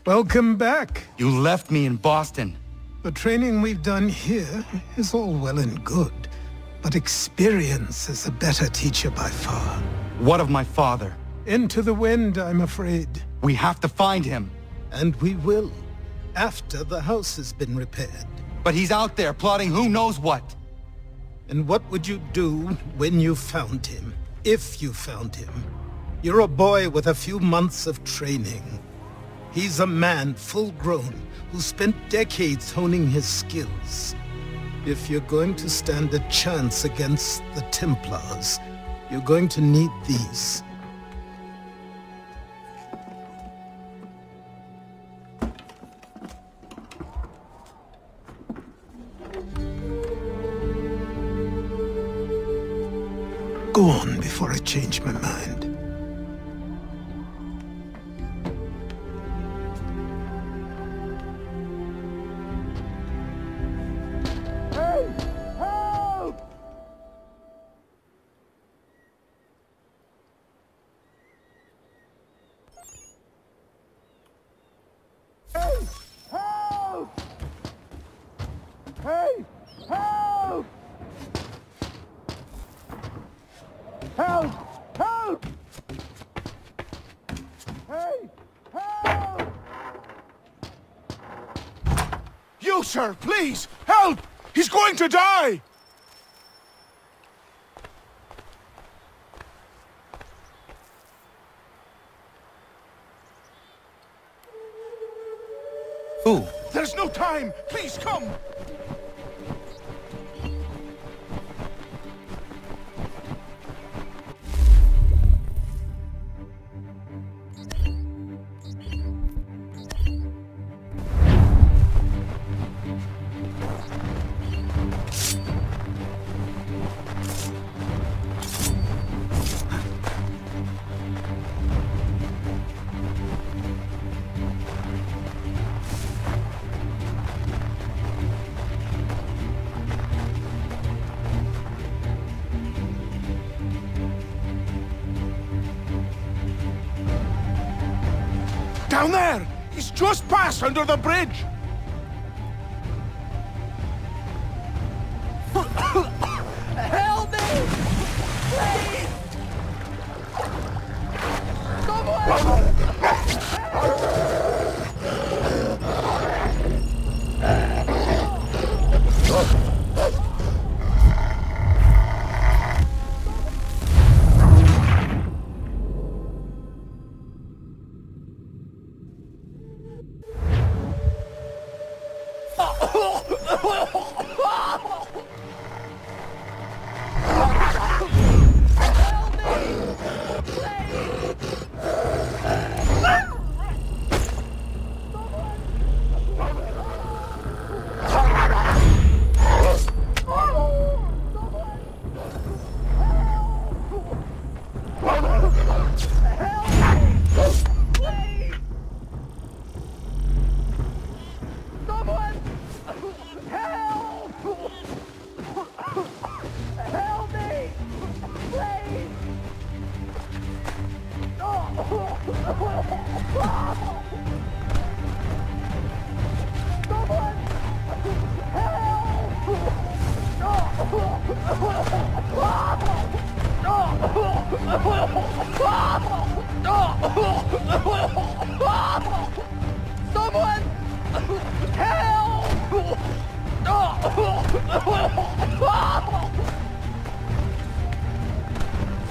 Welcome back. You left me in Boston. The training we've done here is all well and good, but experience is a better teacher by far. What of my father? Into the wind, I'm afraid. We have to find him. And we will, after the house has been repaired. But he's out there plotting who knows what. And what would you do when you found him? If you found him? You're a boy with a few months of training. He's a man full-grown who spent decades honing his skills. If you're going to stand a chance against the Templars, you're going to need these. Go on before I change my mind. Help! Help! Hey! Help! You, sir, please! Help! He's going to die! Who? There's no time! Please, come! Down there! He's just passed under the bridge! Help me! Please!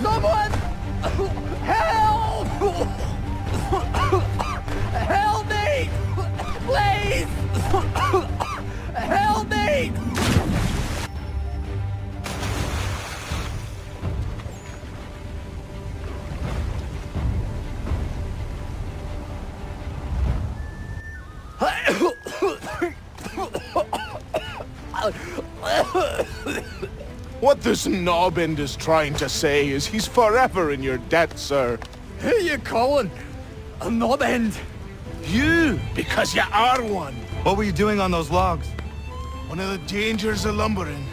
Someone! Help me! Please! Help me! What this knobbend is trying to say is he's forever in your debt, sir. Who you calling? A knob end? You, because you are one. What were you doing on those logs? One of the dangers of lumbering.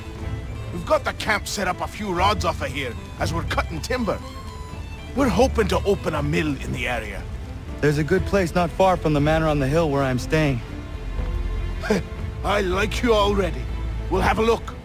We've got the camp set up a few rods off of here, as we're cutting timber. We're hoping to open a mill in the area. There's a good place not far from the manor on the hill where I'm staying. I like you already. We'll have a look.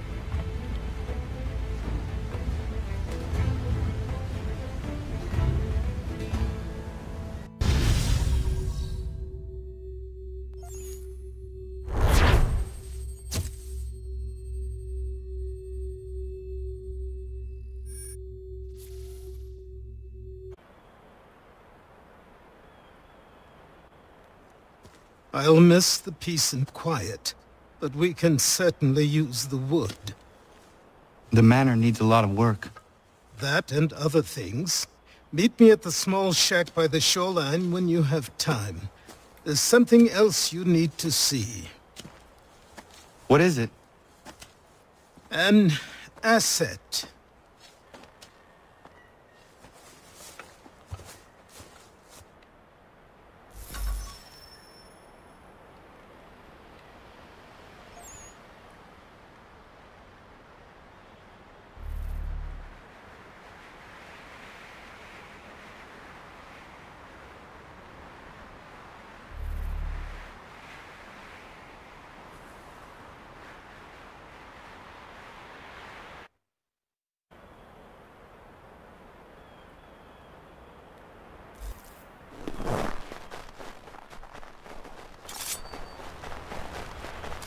I'll miss the peace and quiet, but we can certainly use the wood. The manor needs a lot of work. That and other things. Meet me at the small shack by the shoreline when you have time. There's something else you need to see. What is it? An asset.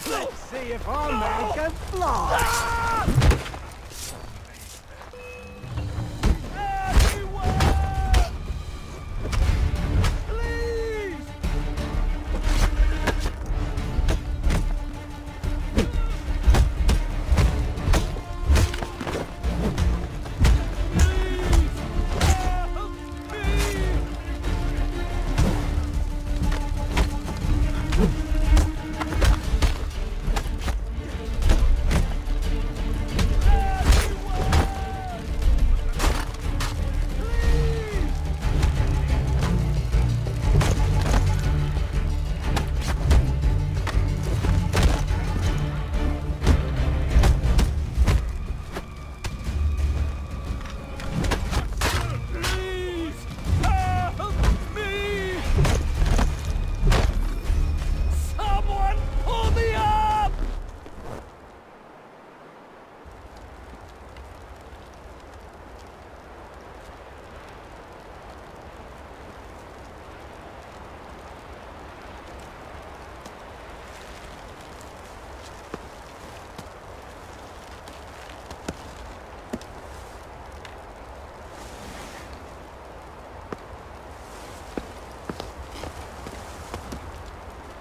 Let's see if our man can fly! Everyone! Please!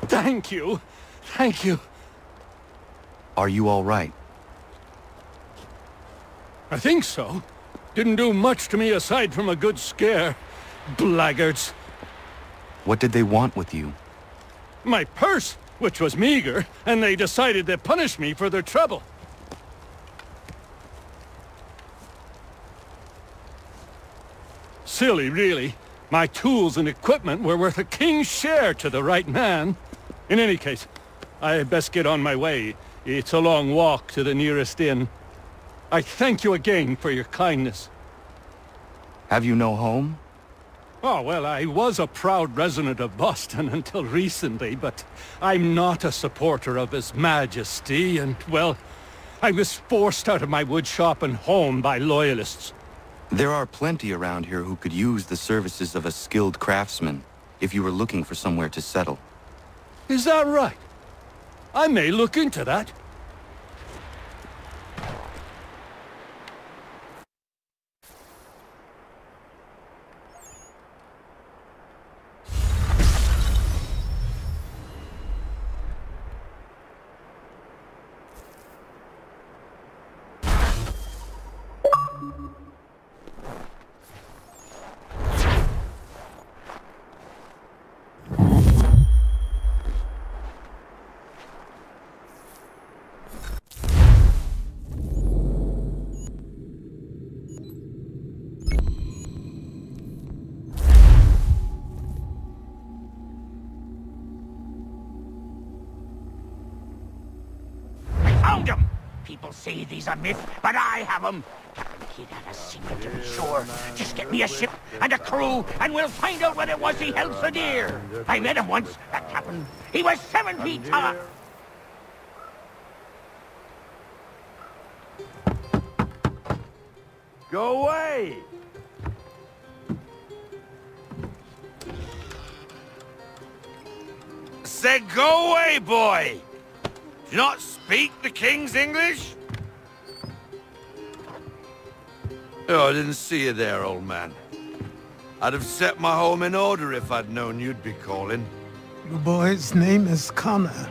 Thank you. Thank you. Are you all right? I think so. Didn't do much to me aside from a good scare. Blackguards. What did they want with you? My purse, which was meager, and they decided to punish me for their trouble. Silly, really. My tools and equipment were worth a king's share to the right man. In any case, I had best get on my way. It's a long walk to the nearest inn. I thank you again for your kindness. Have you no home? Oh, well, I was a proud resident of Boston until recently, but I'm not a supporter of His Majesty, and, well, I was forced out of my woodshop and home by loyalists. There are plenty around here who could use the services of a skilled craftsman, if you were looking for somewhere to settle. Is that right? I may look into that. Found him! People say these are myth, but I have them. Captain Kidd had a secret to be sure. Just get me a ship, and a crew, and we'll find out what it was he held so dear. I met him once, that captain. He was 7 feet tall. Go away! Said go away, boy! Do you not speak the King's English? Oh, I didn't see you there, old man. I'd have set my home in order if I'd known you'd be calling. The boy's name is Connor.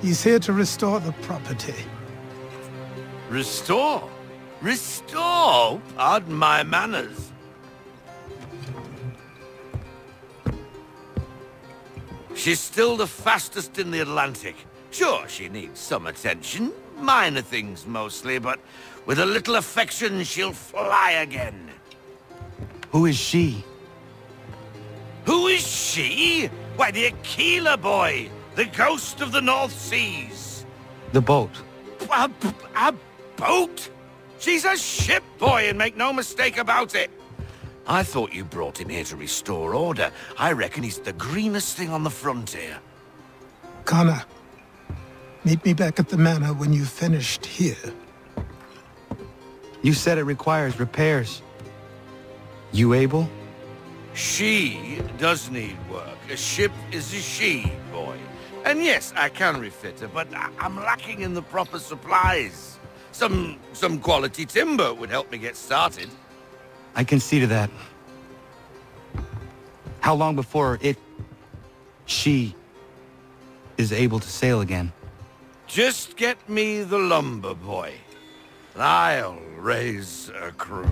He's here to restore the property. Restore? Restore? Pardon my manners. She's still the fastest in the Atlantic. Sure, she needs some attention. Minor things mostly, but with a little affection, she'll fly again. Who is she? Who is she? Why, the Aquila boy, the ghost of the North Seas. The boat. A boat? She's a ship, boy, and make no mistake about it. I thought you brought him here to restore order. I reckon he's the greenest thing on the frontier. Connor, meet me back at the manor when you've finished here. You said it requires repairs. You able? She does need work. A ship is a she, boy. And yes, I can refit her, but I'm lacking in the proper supplies. Some quality timber would help me get started. I can see to that. How long before she is able to sail again? Just get me the lumber, boy. I'll raise a crew.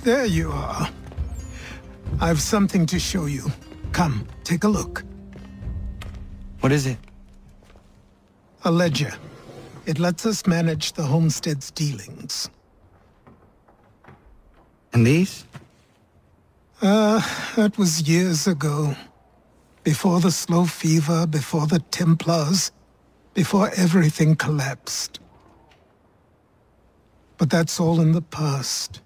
There you are. I've something to show you. Come, take a look. What is it? A ledger. It lets us manage the homestead's dealings. And these? That was years ago. Before the slow fever, before the Templars, before everything collapsed. But that's all in the past.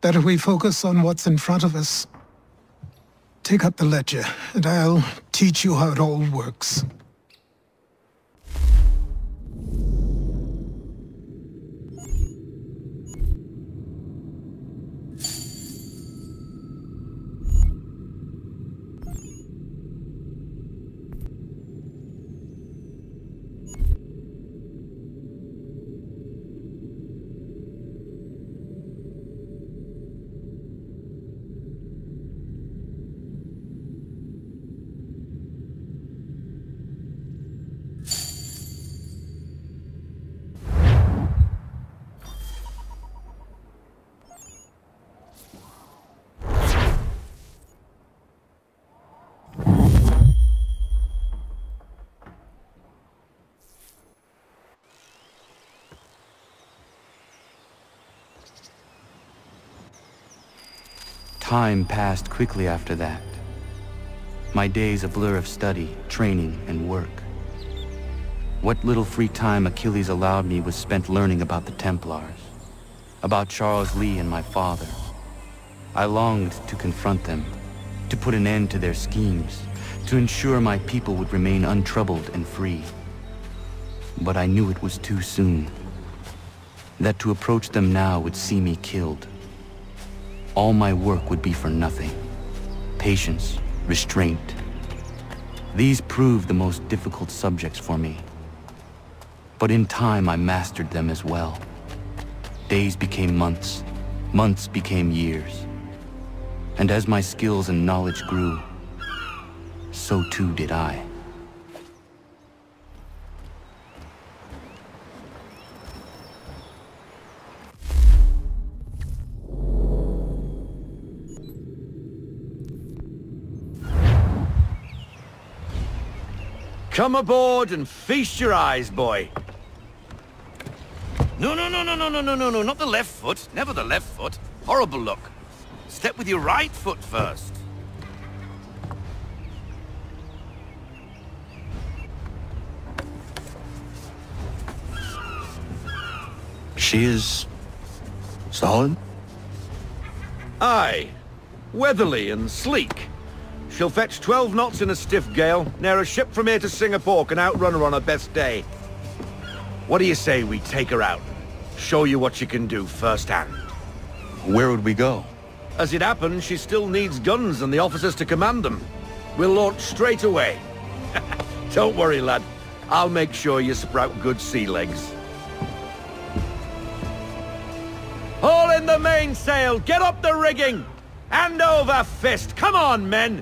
Better we focus on what's in front of us. Take up the ledger, and I'll teach you how it all works. Time passed quickly after that. My days a blur of study, training, and work. What little free time Achilles allowed me was spent learning about the Templars, about Charles Lee and my father, I longed to confront them, to put an end to their schemes, to ensure my people would remain untroubled and free. But I knew it was too soon. That to approach them now would see me killed. All my work would be for nothing. Patience, restraint. These proved the most difficult subjects for me. But in time I mastered them as well. Days became months, months became years. And as my skills and knowledge grew, so too did I. Come aboard and feast your eyes, boy. No, not the left foot. Never the left foot. Horrible look. Step with your right foot first. She is... solid? Aye. Weatherly and sleek. She'll fetch 12 knots in a stiff gale, ne'er a ship from here to Singapore can outrun her on her best day. What do you say we take her out? Show you what she can do firsthand. Where would we go? As it happens, she still needs guns and the officers to command them. We'll launch straight away. Don't worry, lad. I'll make sure you sprout good sea legs. Haul in the mainsail! Get up the rigging! Hand over fist! Come on, men!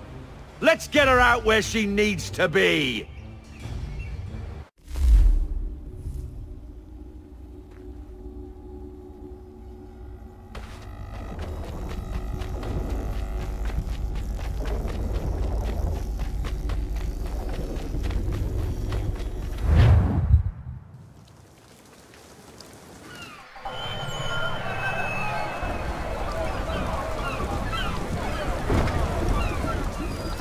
Let's get her out where she needs to be!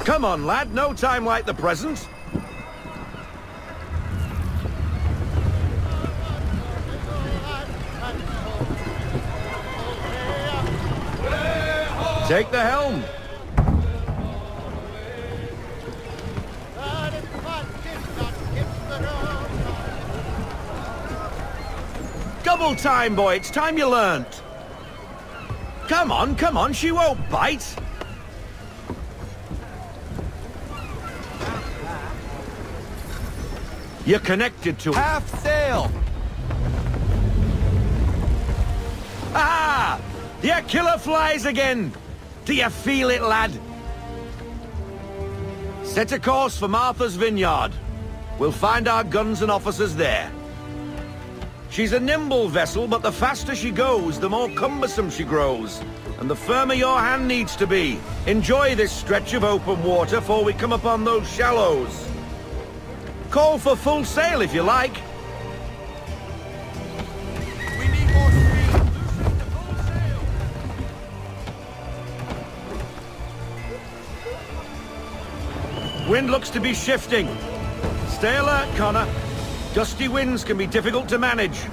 Come on, lad. No time like the present. Take the helm. Double time, boy. It's time you learnt. Come on. She won't bite. You're connected to half sail. Ah! The killer flies again. Do you feel it, lad? Set a course for Martha's Vineyard. We'll find our guns and officers there. She's a nimble vessel, but the faster she goes, the more cumbersome she grows. And the firmer your hand needs to be. Enjoy this stretch of open water before we come upon those shallows. Call for full sail if you like. We need more speed. Loosen the full sail. Wind looks to be shifting. Stay alert, Connor. Gusty winds can be difficult to manage.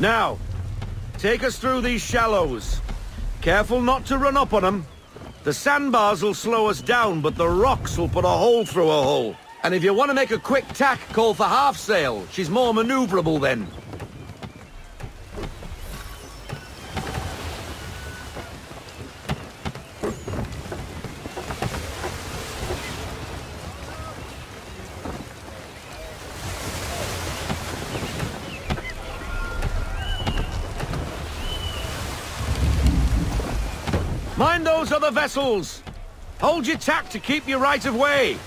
Now, take us through these shallows. Careful not to run up on them. The sandbars will slow us down, but the rocks will put a hole through a hull. And if you want to make a quick tack, call for half sail. She's more maneuverable then. Mind those other vessels! Hold your tack to keep your right of way!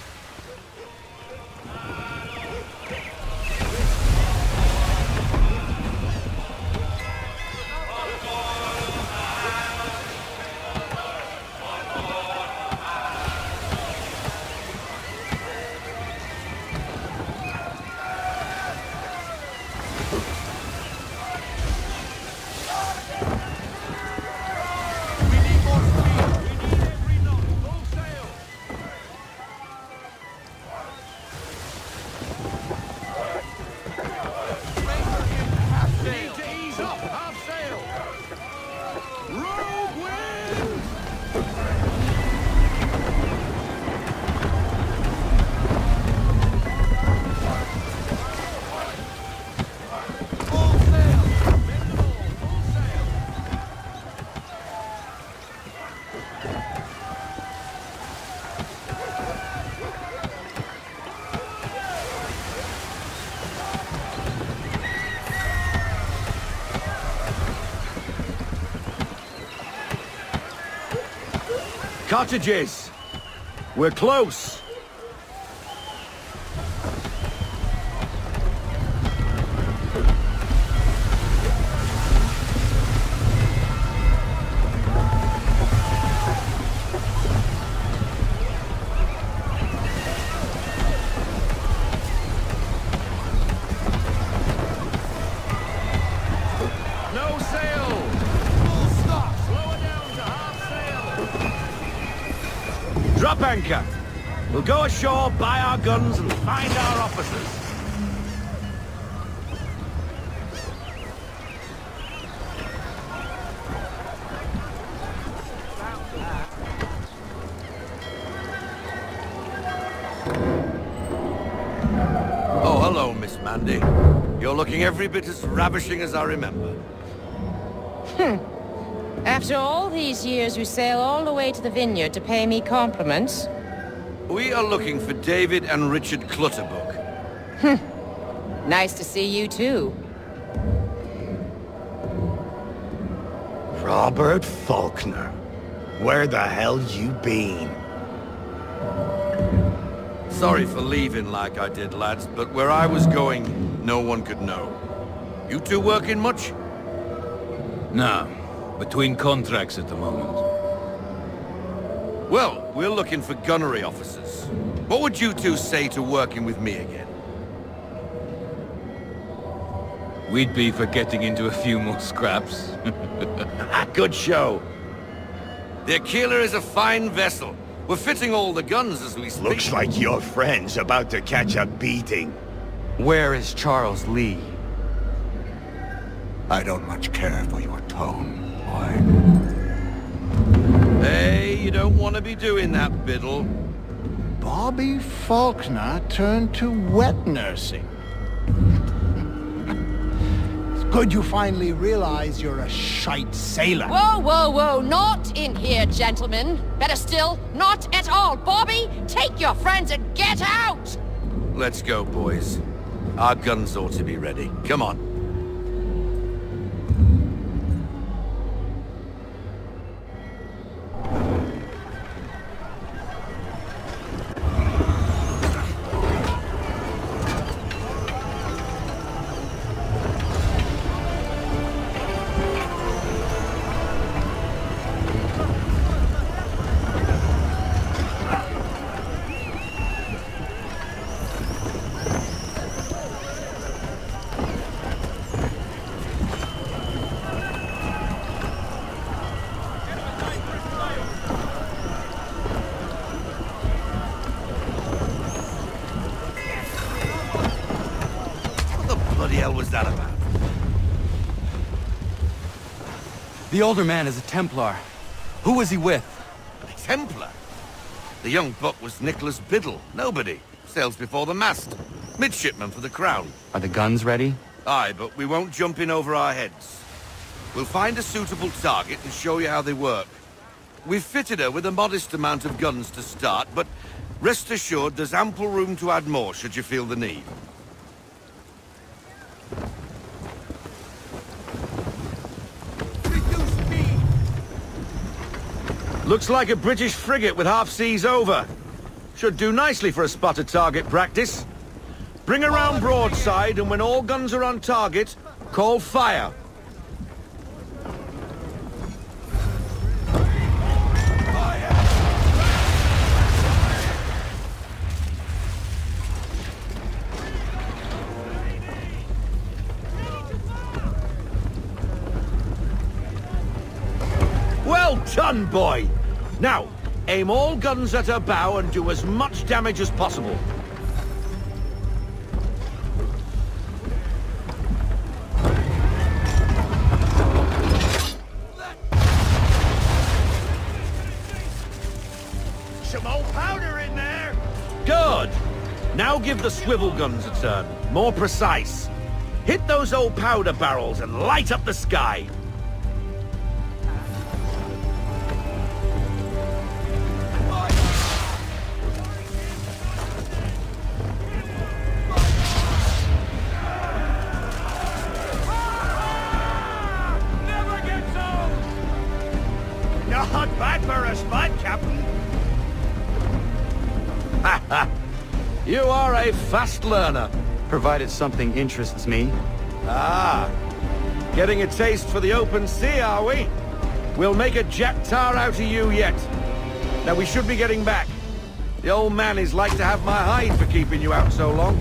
Cottages! We're close! No sail! Full stop! Slow it down to half sail! Drop anchor! We'll go ashore, buy our guns, and find our officers. Oh, hello, Miss Mandy. You're looking every bit as ravishing as I remember. After all these years, you sail all the way to the vineyard to pay me compliments? We are looking for David and Richard Clutterbuck. Nice to see you, too. Robert Faulkner. Where the hell you been? Sorry for leaving like I did, lads, but where I was going, no one could know. You two working much? No. Between contracts at the moment. Well, we're looking for gunnery officers. What would you two say to working with me again? We'd be for getting into a few more scraps. Good show. The Aquila is a fine vessel. We're fitting all the guns as we speak. Looks like your friend's about to catch a beating. Where is Charles Lee? I don't much care for your tone, boy. Hey, you don't want to be doing that, Biddle. Bobby Faulkner turned to wet nursing. It's good you finally realize you're a shite sailor. Whoa, whoa, whoa, not in here, gentlemen. Better still, not at all. Bobby, take your friends and get out! Let's go, boys. Our guns ought to be ready. Come on. What the hell was that about? The older man is a Templar. Who was he with? A Templar? The young buck was Nicholas Biddle. Nobody. Sails before the mast. Midshipman for the Crown. Are the guns ready? Aye, but we won't jump in over our heads. We'll find a suitable target and show you how they work. We've fitted her with a modest amount of guns to start, but rest assured there's ample room to add more should you feel the need. Looks like a British frigate with half seas over. Should do nicely for a spotted target practice. Bring around broadside, and when all guns are on target, call fire. Well done, boy! Now, aim all guns at her bow and do as much damage as possible. some old powder in there. Good. Now give the swivel guns a turn. More precise. Hit those old powder barrels and light up the sky. Not bad for a spud, Captain. Ha ha! You are a fast learner. Provided something interests me. Ah, getting a taste for the open sea, are we? We'll make a jack tar out of you yet. Now we should be getting back. The old man is like to have my hide for keeping you out so long.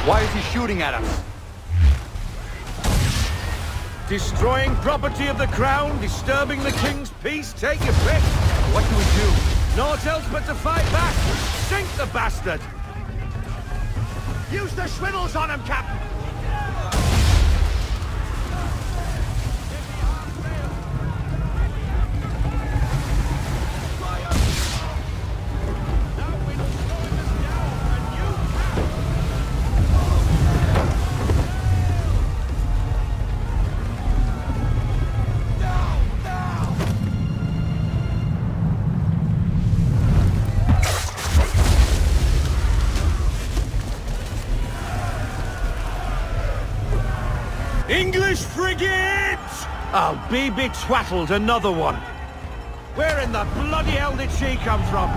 Why is he shooting at us? Destroying property of the crown, disturbing the king's peace, take your pick. What do we do? Naught else but to fight back. Sink the bastard. Use the swivels on him, Captain. English frigate! I'll be betwattled, another one. Where in the bloody hell did she come from?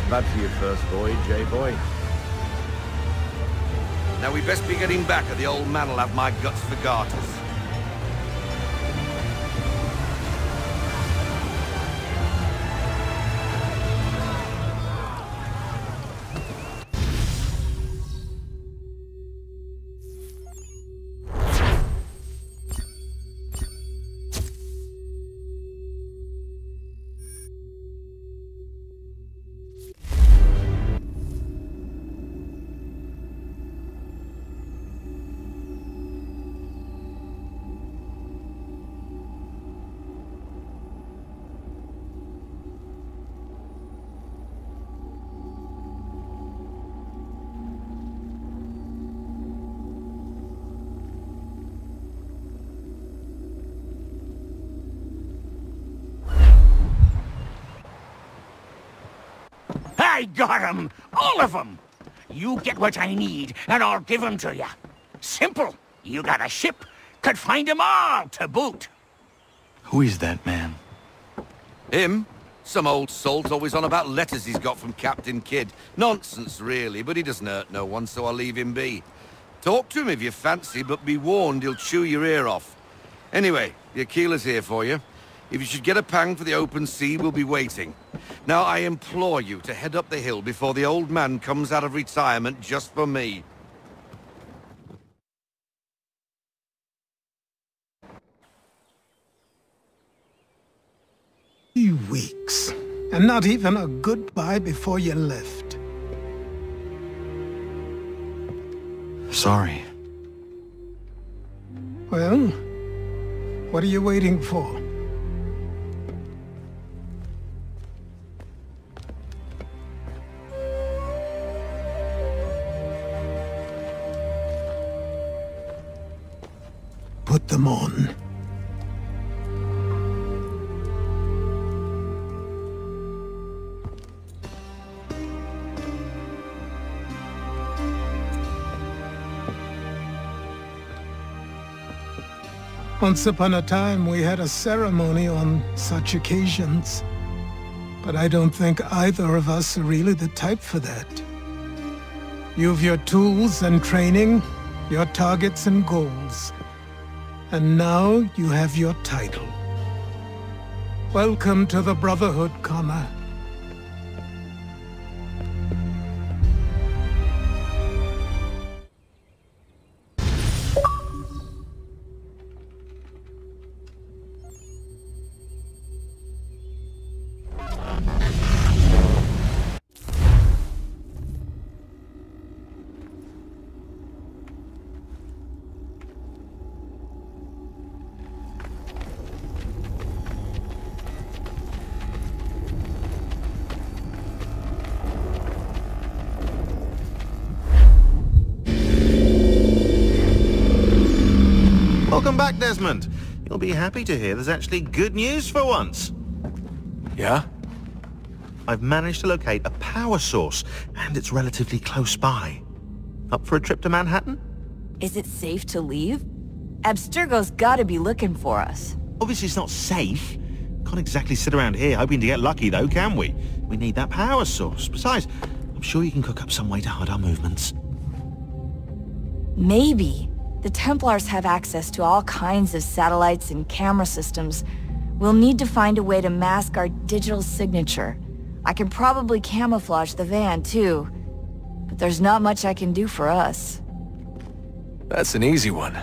Bad for your first voyage, eh, boy? Now we best be getting back, or the old man'll have my guts for garters. I got 'em! All of 'em! You get what I need, and I'll give 'em to you. Simple. You got a ship, could find 'em all to boot. Who is that man? Him? Some old salt always on about letters he's got from Captain Kidd. Nonsense, really, but he doesn't hurt no one, so I'll leave him be. Talk to him if you fancy, but be warned he'll chew your ear off. Anyway, the Aquila's here for you. If you should get a pang for the open sea, we'll be waiting. Now, I implore you to head up the hill before the old man comes out of retirement just for me. 3 weeks, and not even a goodbye before you left. sorry. Well, what are you waiting for? Put them on. Once upon a time, we had a ceremony on such occasions. But I don't think either of us are really the type for that. You've your tools and training, your targets and goals. And now you have your title. Welcome to the Brotherhood, Connor. Welcome back, Desmond. You'll be happy to hear there's actually good news for once. Yeah? I've managed to locate a power source, and it's relatively close by. Up for a trip to Manhattan? Is it safe to leave? Abstergo's gotta be looking for us. Obviously it's not safe. Can't exactly sit around here hoping to get lucky though, can we? We need that power source. Besides, I'm sure you can cook up some way to hide our movements. Maybe. The Templars have access to all kinds of satellites and camera systems. We'll need to find a way to mask our digital signature. I can probably camouflage the van, too. But there's not much I can do for us. That's an easy one.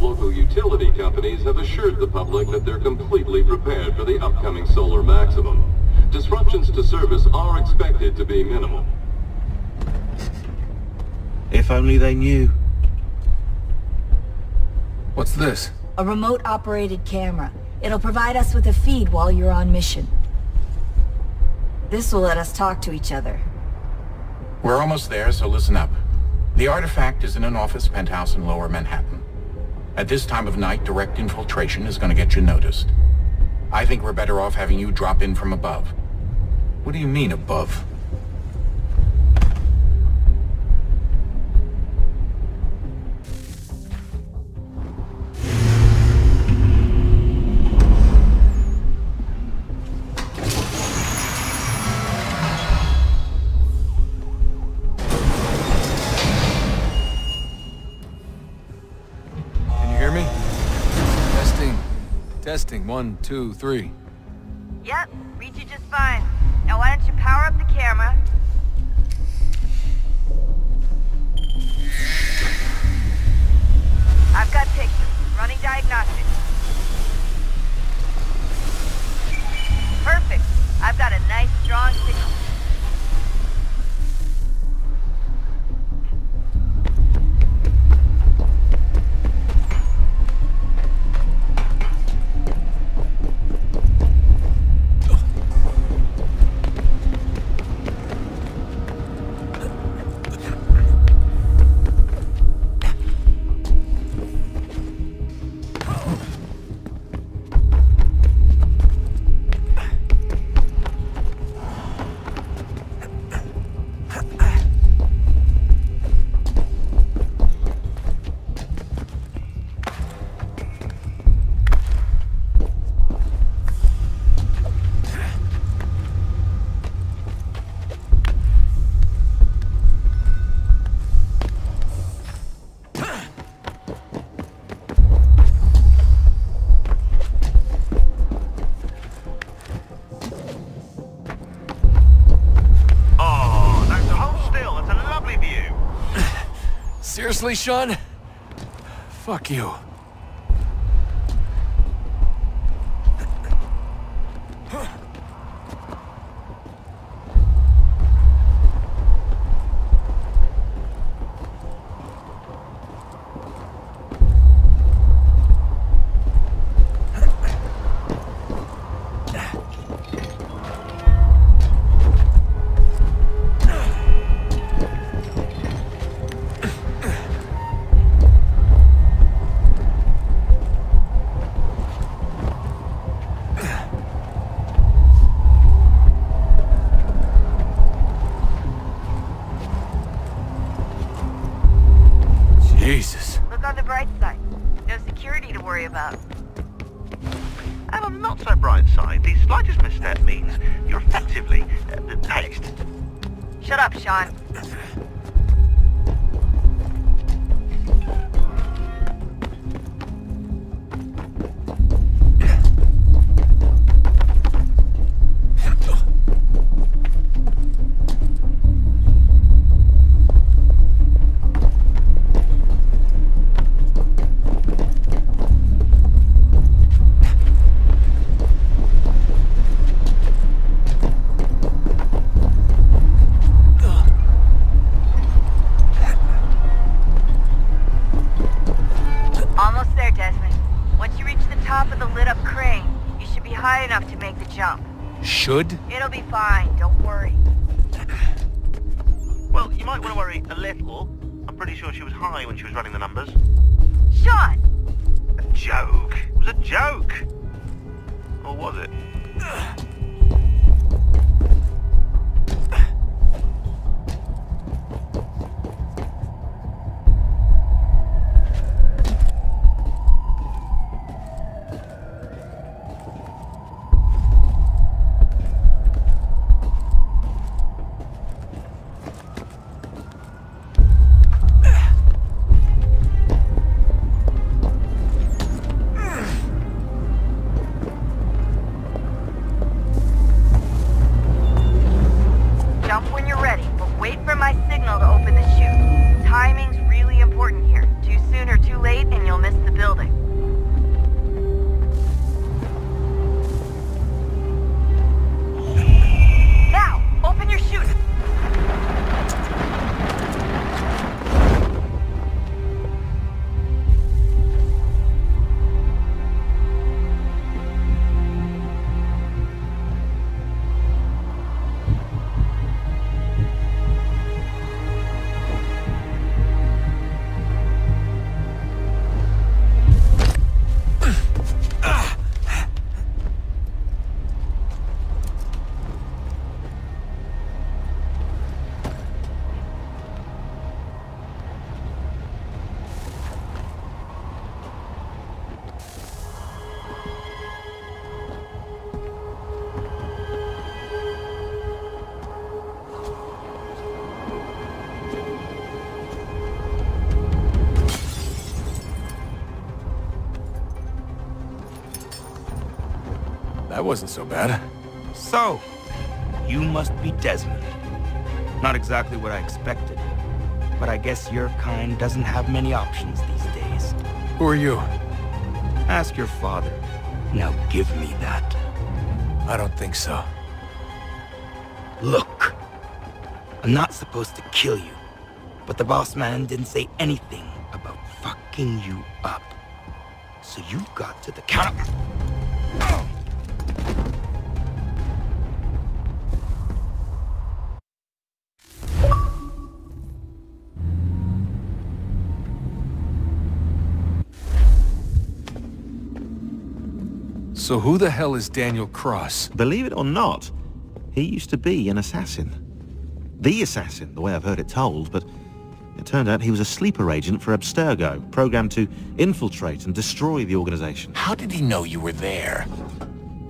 Local utility companies have assured the public that they're completely prepared for the upcoming solar maximum. Disruptions to service are expected to be minimal. If only they knew. What's this? A remote-operated camera. It'll provide us with a feed while you're on mission. This will let us talk to each other. We're almost there, so listen up. The artifact is in an office penthouse in Lower Manhattan. At this time of night, direct infiltration is going to get you noticed. I think we're better off having you drop in from above. What do you mean, above? Testing, 1, 2, 3. Yep, read you just fine. Now why don't you power up the camera? I've got pictures. Running diagnostics. Perfect. I've got a nice, strong signal. Seriously, Sean? Fuck you. Jesus. Look on the bright side. No security to worry about. And on the not so bright side, the slightest misstep means you're effectively paced. Shut up, Sean. Almost there, Desmond. Once you reach the top of the lit-up crane, you should be high enough to make the jump. Should? It'll be fine, don't worry. Well, you might want to worry a little. I'm pretty sure she was high when she was running the numbers. Sean! A joke. It was a joke. Or was it? Jump when you're ready, but wait for my signal to open the chute. Timing's really important here. Too soon or too late, and you'll miss the building. Now, open your chute. That wasn't so bad. So, you must be Desmond. Not exactly what I expected, but I guess your kind doesn't have many options these days. Who are you? Ask your father. Now give me that. I don't think so. Look, I'm not supposed to kill you, but the boss man didn't say anything about fucking you up. So you got to the counter. So who the hell is Daniel Cross? Believe it or not, he used to be an assassin. The assassin, the way I've heard it told, but it turned out he was a sleeper agent for Abstergo, programmed to infiltrate and destroy the organization. How did he know you were there?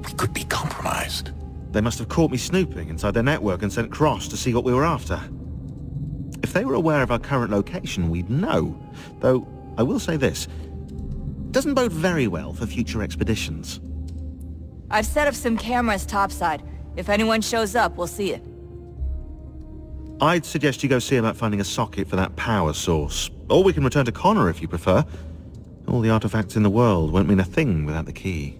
We could be compromised. They must have caught me snooping inside their network and sent Cross to see what we were after. If they were aware of our current location, we'd know. Though, I will say this, it doesn't bode very well for future expeditions. I've set up some cameras topside. If anyone shows up, we'll see it. I'd suggest you go see about finding a socket for that power source. Or we can return to Connor if you prefer. All the artifacts in the world won't mean a thing without the key.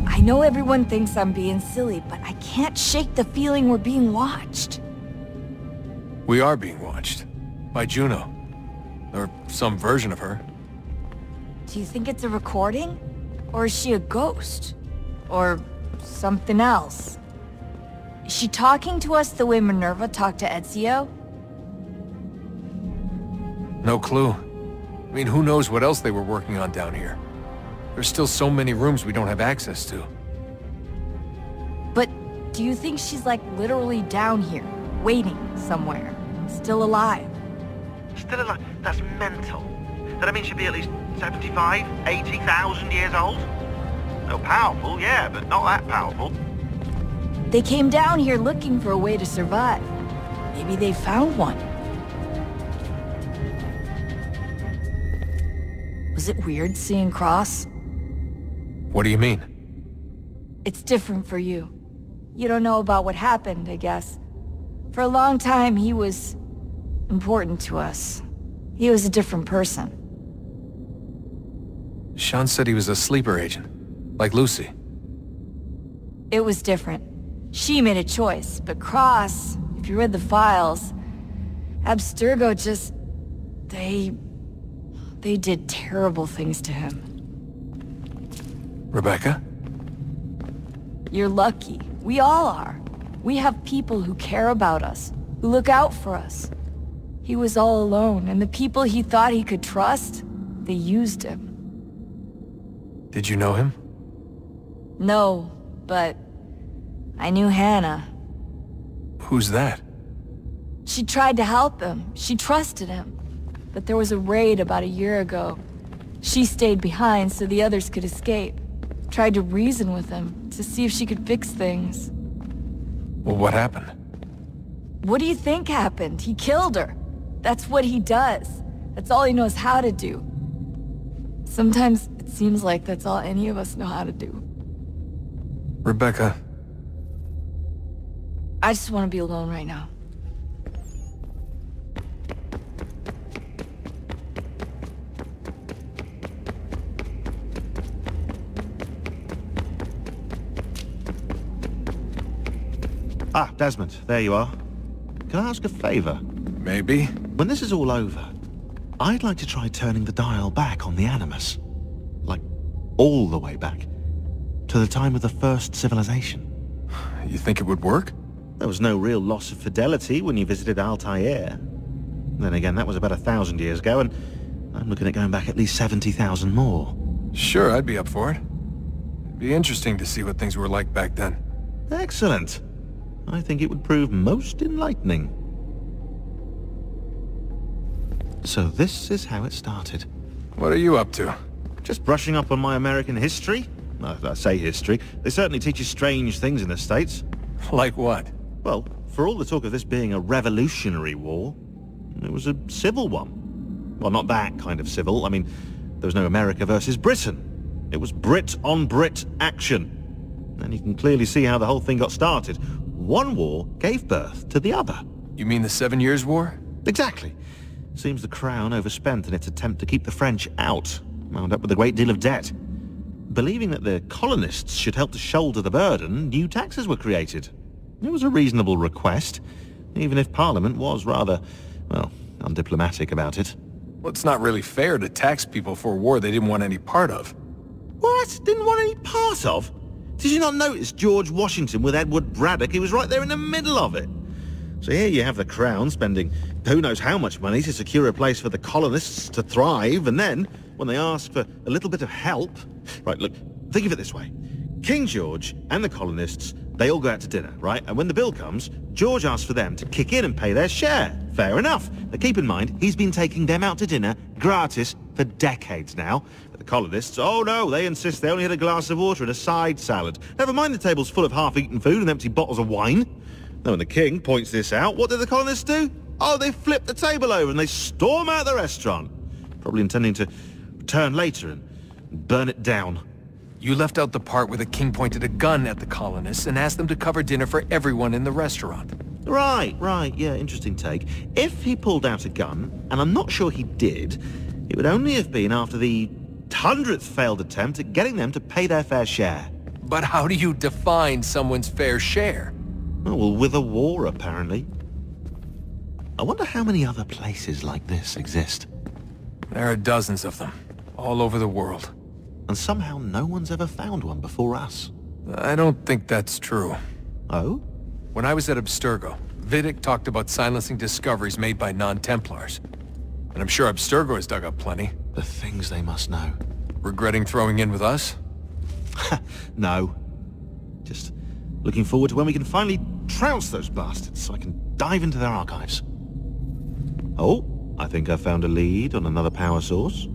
I know everyone thinks I'm being silly, but I can't shake the feeling we're being watched. We are being watched. By Juno. Or some version of her. Do you think it's a recording? Or is she a ghost? Or something else? Is she talking to us the way Minerva talked to Ezio? No clue. I mean, who knows what else they were working on down here? There's still so many rooms we don't have access to. But do you think she's like literally down here, waiting somewhere, still alive? Still alive? That's mental. That means she'd be at least 75, 80,000 years old? Oh, powerful, yeah, but not that powerful. They came down here looking for a way to survive. Maybe they found one. Was it weird seeing Cross? What do you mean? It's different for you. You don't know about what happened, I guess. For a long time, he was important to us. He was a different person. Sean said he was a sleeper agent, like Lucy. It was different. She made a choice, but Cross, if you read the files, Abstergo just... They did terrible things to him. Rebecca? You're lucky. We all are. We have people who care about us, who look out for us. He was all alone, and the people he thought he could trust, they used him. Did you know him? No, but I knew Hannah. Who's that? She tried to help him. She trusted him. But there was a raid about a year ago. She stayed behind so the others could escape. Tried to reason with him, to see if she could fix things. Well, what happened? What do you think happened? He killed her. That's what he does. That's all he knows how to do. Sometimes it seems like that's all any of us know how to do. Rebecca. I just want to be alone right now. Ah, Desmond, there you are. Can I ask a favor? Maybe. When this is all over, I'd like to try turning the dial back on the Animus. Like, all the way back. To the time of the first civilization. You think it would work? There was no real loss of fidelity when you visited Altair. Then again, that was about 1,000 years ago, and I'm looking at going back at least 70,000 more. Sure, I'd be up for it. It'd be interesting to see what things were like back then. Excellent. I think it would prove most enlightening. So this is how it started. What are you up to? Just brushing up on my American history. I say history. They certainly teach you strange things in the States. Like what? Well, for all the talk of this being a revolutionary war, it was a civil one. Well, not that kind of civil. I mean, there was no America versus Britain. It was Brit on Brit action. And you can clearly see how the whole thing got started. One war gave birth to the other. You mean the 7 Years' War? Exactly. Seems the Crown overspent in its attempt to keep the French out, wound up with a great deal of debt. Believing that the colonists should help to shoulder the burden, new taxes were created. It was a reasonable request, even if Parliament was rather, well, undiplomatic about it. Well, it's not really fair to tax people for a war they didn't want any part of. What? Didn't want any part of? Did you not notice George Washington with Edward Braddock? He was right there in the middle of it. So here you have the Crown spending who knows how much money to secure a place for the colonists to thrive, and then, when they ask for a little bit of help... Right, look, think of it this way. King George and the colonists, they all go out to dinner, right? And when the bill comes, George asks for them to kick in and pay their share. Fair enough. But keep in mind, he's been taking them out to dinner gratis for decades now. But the colonists, oh no, they insist they only had a glass of water and a side salad. Never mind the tables full of half-eaten food and empty bottles of wine. Now when the king points this out, what do the colonists do? Oh, they flip the table over and they storm out the restaurant. Probably intending to return later and burn it down. You left out the part where the king pointed a gun at the colonists and asked them to cover dinner for everyone in the restaurant. Right, yeah, interesting take. If he pulled out a gun, and I'm not sure he did, it would only have been after the 100th failed attempt at getting them to pay their fair share. But how do you define someone's fair share? Oh, well, with a war, apparently. I wonder how many other places like this exist. There are dozens of them, all over the world. And somehow no one's ever found one before us. I don't think that's true. Oh? When I was at Abstergo, Vidic talked about silencing discoveries made by non-Templars. And I'm sure Abstergo has dug up plenty. The things they must know. Regretting throwing in with us? No. Just looking forward to when we can finally trounce those bastards so I can dive into their archives. Oh, I think I found a lead on another power source.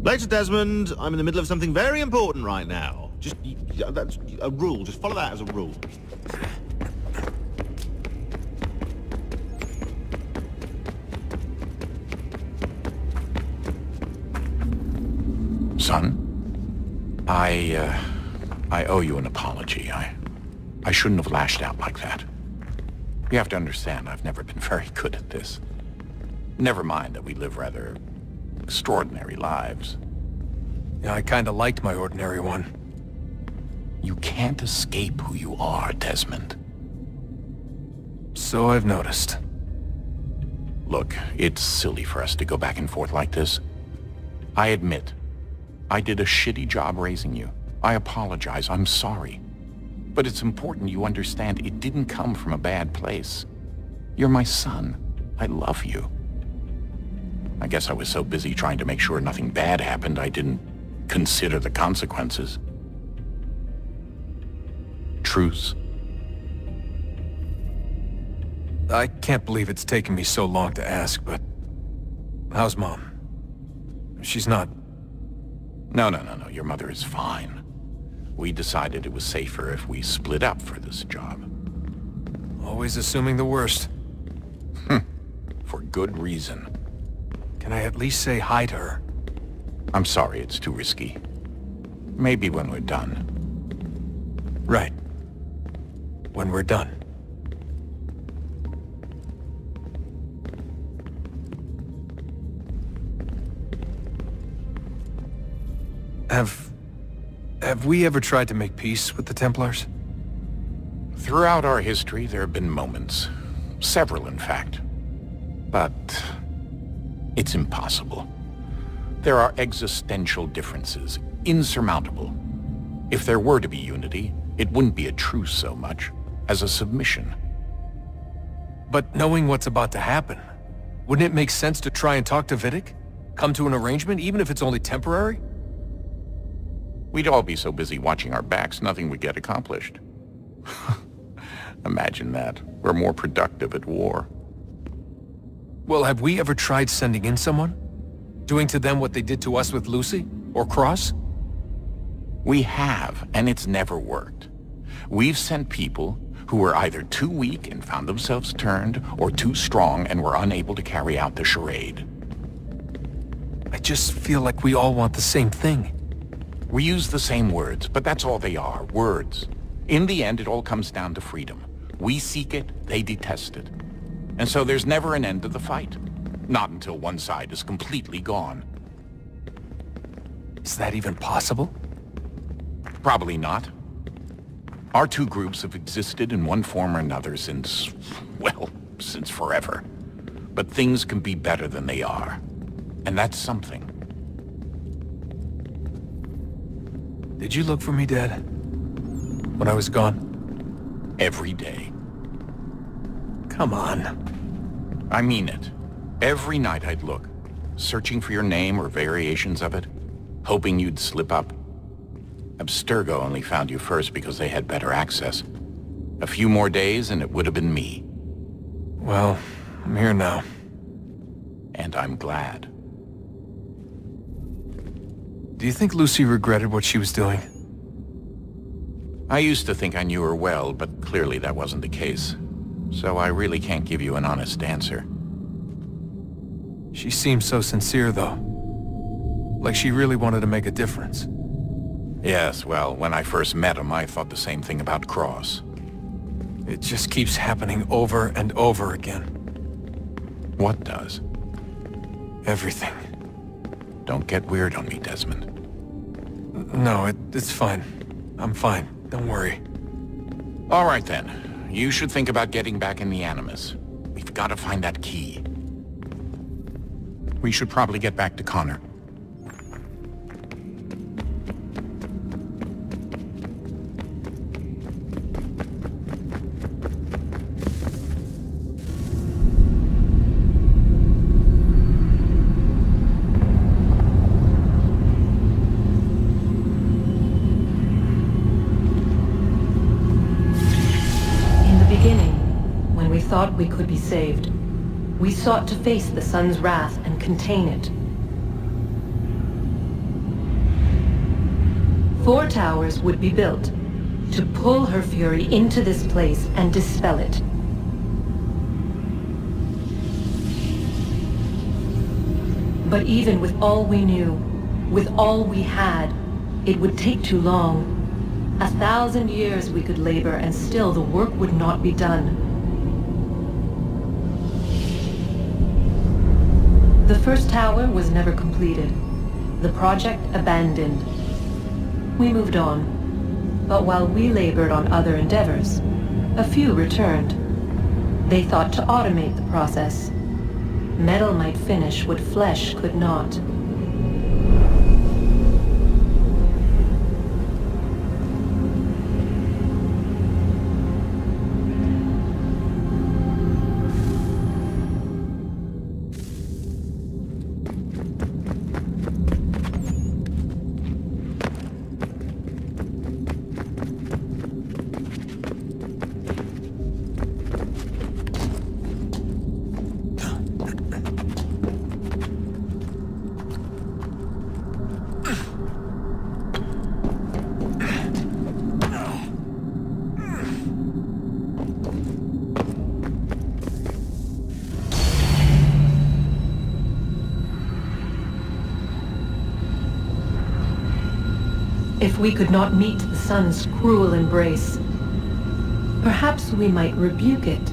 Later, Desmond. I'm in the middle of something very important right now. Just, that's a rule. Just follow that as a rule. Son, I owe you an apology. I shouldn't have lashed out like that. You have to understand, I've never been very good at this. Never mind that we live rather extraordinary lives. Yeah, I kinda liked my ordinary one. You can't escape who you are, Desmond. So I've noticed. Look, it's silly for us to go back and forth like this. I admit, I did a shitty job raising you. I apologize, I'm sorry. But it's important you understand it didn't come from a bad place. You're my son. I love you. I guess I was so busy trying to make sure nothing bad happened, I didn't consider the consequences. Truce. I can't believe it's taken me so long to ask, but... how's Mom? She's not... No. Your mother is fine. We decided it was safer if we split up for this job. Always assuming the worst. For good reason. Can I at least say hi to her? I'm sorry, it's too risky. Maybe when we're done. Right. When we're done. Have we ever tried to make peace with the Templars? Throughout our history, there have been moments. Several, in fact. But it's impossible. There are existential differences, insurmountable. If there were to be unity, it wouldn't be a truce so much as a submission. But knowing what's about to happen, wouldn't it make sense to try and talk to Vidic? Come to an arrangement, even if it's only temporary? We'd all be so busy watching our backs, nothing would get accomplished. Imagine that. We're more productive at war. Well, have we ever tried sending in someone? Doing to them what they did to us with Lucy? Or Cross? We have, and it's never worked. We've sent people who were either too weak and found themselves turned, or too strong and were unable to carry out the charade. I just feel like we all want the same thing. We use the same words, but that's all they are, words. In the end, it all comes down to freedom. We seek it, they detest it. And so there's never an end to the fight. Not until one side is completely gone. Is that even possible? Probably not. Our two groups have existed in one form or another since, well, since forever. But things can be better than they are. And that's something. Did you look for me, Dad? When I was gone? Every day. Come on. I mean it. Every night I'd look, searching for your name or variations of it, hoping you'd slip up. Abstergo only found you first because they had better access. A few more days and it would have been me. Well, I'm here now. And I'm glad. Do you think Lucy regretted what she was doing? I used to think I knew her well, but clearly that wasn't the case. So I really can't give you an honest answer. She seemed so sincere, though. Like she really wanted to make a difference. Yes, well, when I first met him, I thought the same thing about Cross. It just keeps happening over and over again. What does? Everything. Don't get weird on me, Desmond. No, it's fine. I'm fine. Don't worry. All right, then. You should think about getting back in the Animus. We've got to find that key. We should probably get back to Connor. Thought we could be saved. We sought to face the sun's wrath and contain it. 4 towers would be built to pull her fury into this place and dispel it. But even with all we knew, with all we had, it would take too long. 1,000 years we could labor and still the work would not be done. The first tower was never completed. The project abandoned. We moved on. But while we labored on other endeavors, a few returned. They thought to automate the process. Metal might finish what flesh could not. If we could not meet the sun's cruel embrace, perhaps we might rebuke it.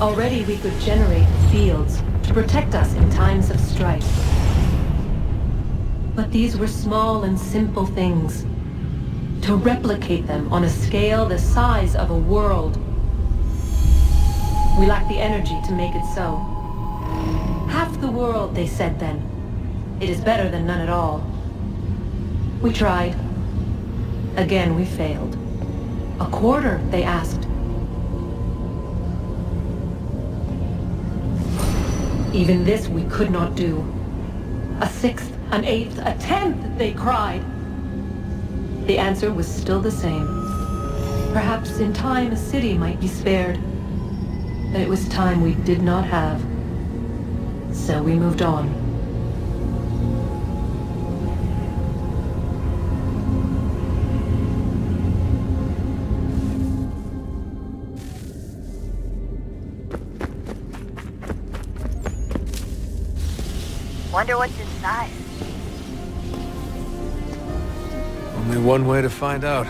Already we could generate fields to protect us in times of strife. But these were small and simple things. To replicate them on a scale the size of a world, we lack the energy to make it so. Half the world, they said then. It is better than none at all. We tried. Again we failed. A quarter, they asked. Even this we could not do. A sixth, an eighth, a tenth, they cried. The answer was still the same. Perhaps in time a city might be spared. But it was time we did not have. So we moved on. Wonder what's inside. Only one way to find out.